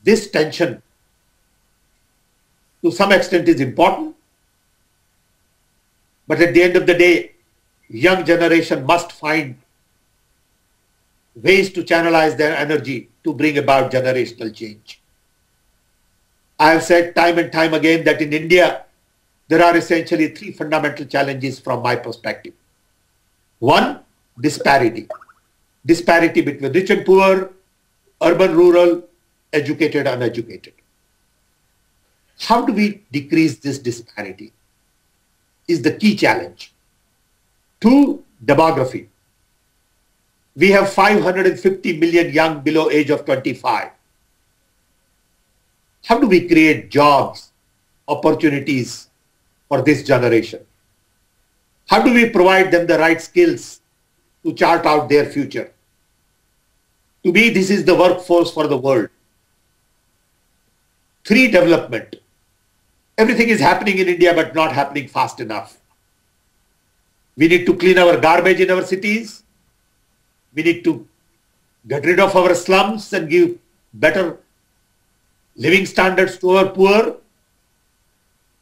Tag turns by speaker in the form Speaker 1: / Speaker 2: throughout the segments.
Speaker 1: This tension to some extent is important, but at the end of the day, young generation must find ways to channelize their energy to bring about generational change. I have said time and time again that in India, there are essentially three fundamental challenges from my perspective. One, disparity. Disparity between rich and poor, urban, rural, educated, uneducated. How do we decrease this disparity is the key challenge. Two, demography. We have 550 million young below age of 25. How do we create jobs, opportunities for this generation? How do we provide them the right skills to chart out their future? To me, this is the workforce for the world. Three, development. Everything is happening in India, but not happening fast enough. We need to clean our garbage in our cities. We need to get rid of our slums and give better living standards to our poor.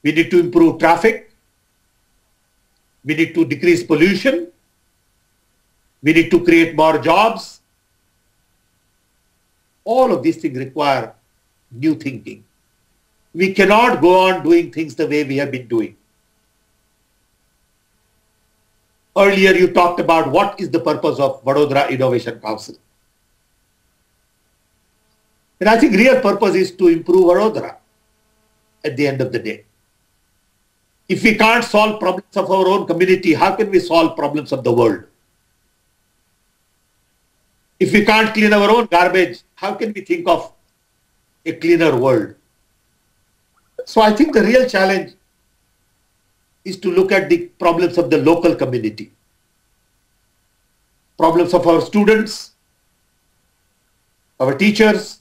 Speaker 1: We need to improve traffic. We need to decrease pollution. We need to create more jobs. All of these things require new thinking. We cannot go on doing things the way we have been doing. Earlier you talked about what is the purpose of Vadodara Innovation Council. And I think real purpose is to improve Vadodara at the end of the day. If we can't solve problems of our own community, how can we solve problems of the world? If we can't clean our own garbage, how can we think of a cleaner world? So I think the real challenge is to look at the problems of the local community, problems of our students, our teachers,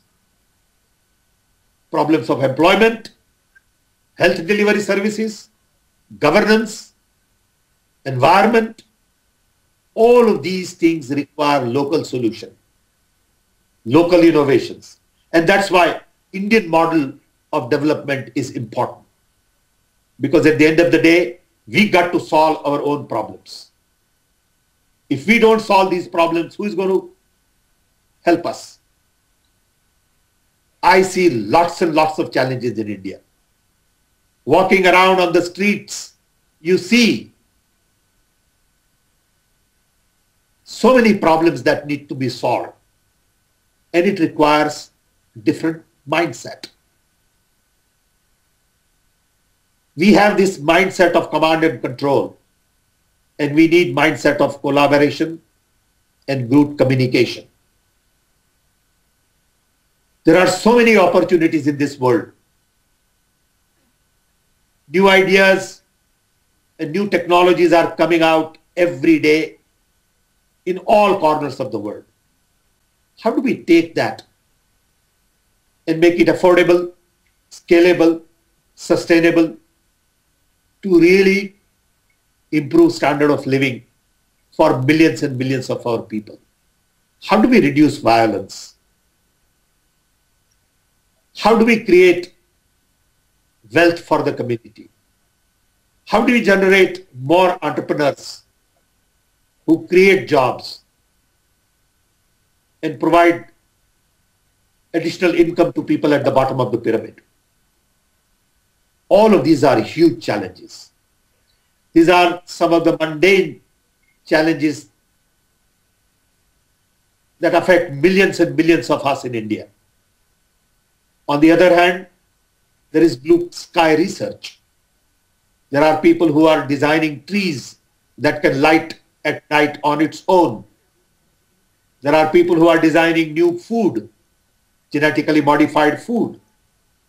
Speaker 1: problems of employment, health delivery services, governance, environment. All of these things require local solution, local innovations. And that's why Indian model of development is important. Because at the end of the day, we got to solve our own problems. If we don't solve these problems, who is going to help us? I see lots and lots of challenges in India. Walking around on the streets, you see so many problems that need to be solved. And it requires different mindset. We have this mindset of command and control, and we need mindset of collaboration and group communication. There are so many opportunities in this world. New ideas and new technologies are coming out every day in all corners of the world. How do we take that and make it affordable, scalable, sustainable, to really improve standard of living for millions and millions of our people? How do we reduce violence? How do we create wealth for the community? How do we generate more entrepreneurs who create jobs and provide additional income to people at the bottom of the pyramid? All of these are huge challenges. These are some of the mundane challenges that affect millions and millions of us in India. On the other hand, there is blue sky research. There are people who are designing trees that can light at night on its own. There are people who are designing new food, genetically modified food,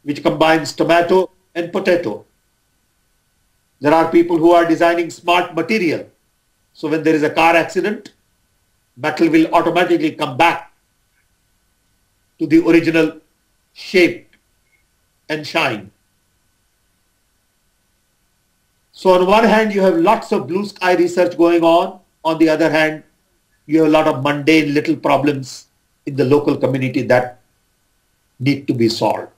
Speaker 1: which combines tomato and potato. There are people who are designing smart material. So when there is a car accident, metal will automatically come back to the original shape and shine. So on one hand, you have lots of blue sky research going on. On the other hand, you have a lot of mundane little problems in the local community that need to be solved.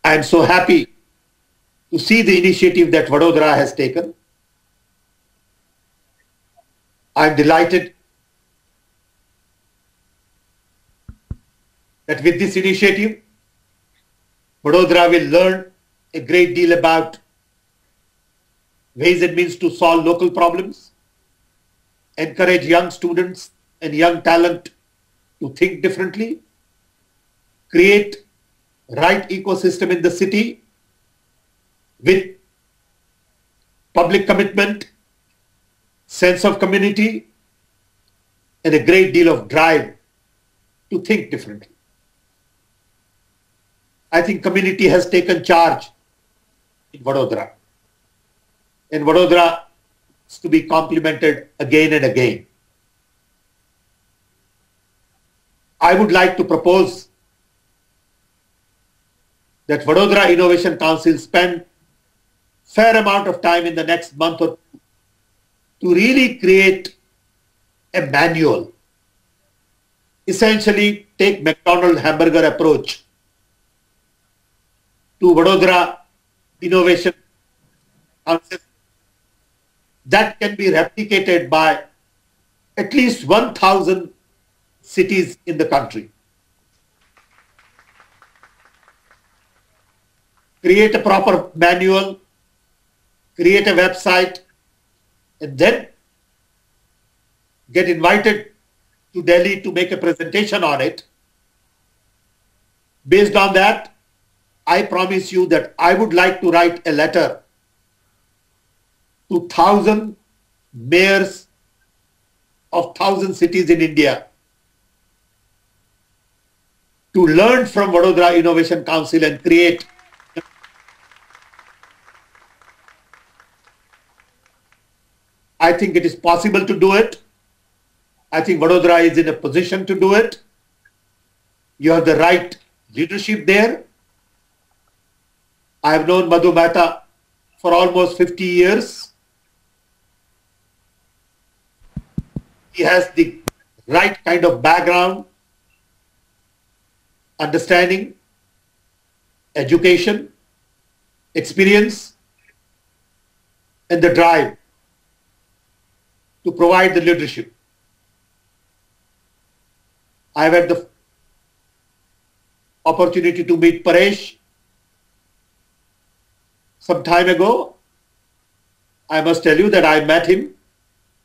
Speaker 1: I am so happy to see the initiative that Vadodara has taken. I am delighted that with this initiative, Vadodara will learn a great deal about ways and means to solve local problems, encourage young students and young talent to think differently, create right ecosystem in the city with public commitment, sense of community, and a great deal of drive to think differently. I think community has taken charge in Vadodara, and Vadodara is to be complimented again and again. I would like to propose that Vadodara Innovation Council spend fair amount of time in the next month or two to really create a manual. Essentially, take McDonald's hamburger approach to Vadodara Innovation Council that can be replicated by at least 1,000 cities in the country. Create a proper manual, create a website, and then get invited to Delhi to make a presentation on it. Based on that, I promise you that I would like to write a letter to 1,000 mayors of 1,000 cities in India to learn from Vadodara Innovation Council and create. I think it is possible to do it. I think Vadodara is in a position to do it. You have the right leadership there. I have known Madhu Mehta for almost 50 years. He has the right kind of background, understanding, education, experience, and the drive to provide the leadership. I have had the opportunity to meet Paresh some time ago. I must tell you that I met him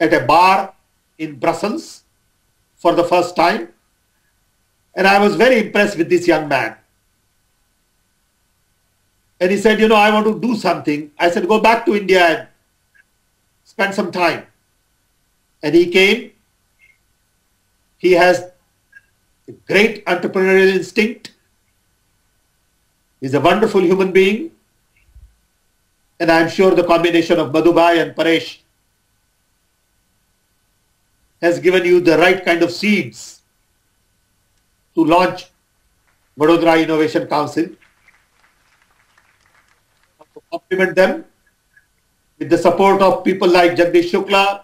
Speaker 1: at a bar in Brussels for the first time, and I was very impressed with this young man. And he said, I want to do something. I said, go back to India and spend some time. And he came. He has a great entrepreneurial instinct. He's a wonderful human being. And I'm sure the combination of Madhubhai and Paresh has given you the right kind of seeds to launch Vadodara Innovation Council. To complement them with the support of people like Jagdish Shukla,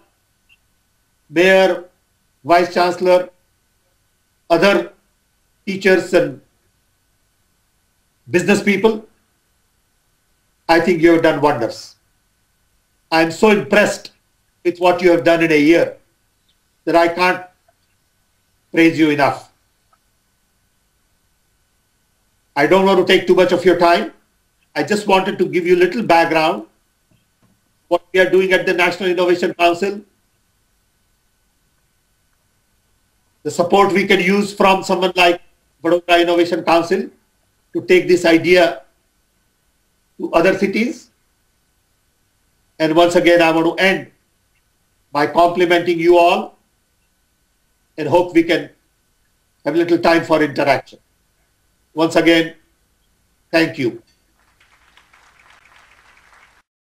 Speaker 1: Mayor, Vice Chancellor, other teachers and business people. I think you have done wonders. I am so impressed with what you have done in a year that I can't praise you enough. I don't want to take too much of your time. I just wanted to give you a little background, what we are doing at the National Innovation Council, the support we can use from someone like Vadodara Innovation Council to take this idea to other cities. And once again, I want to end by complimenting you all and hope we can have a little time for interaction. Once again, thank you.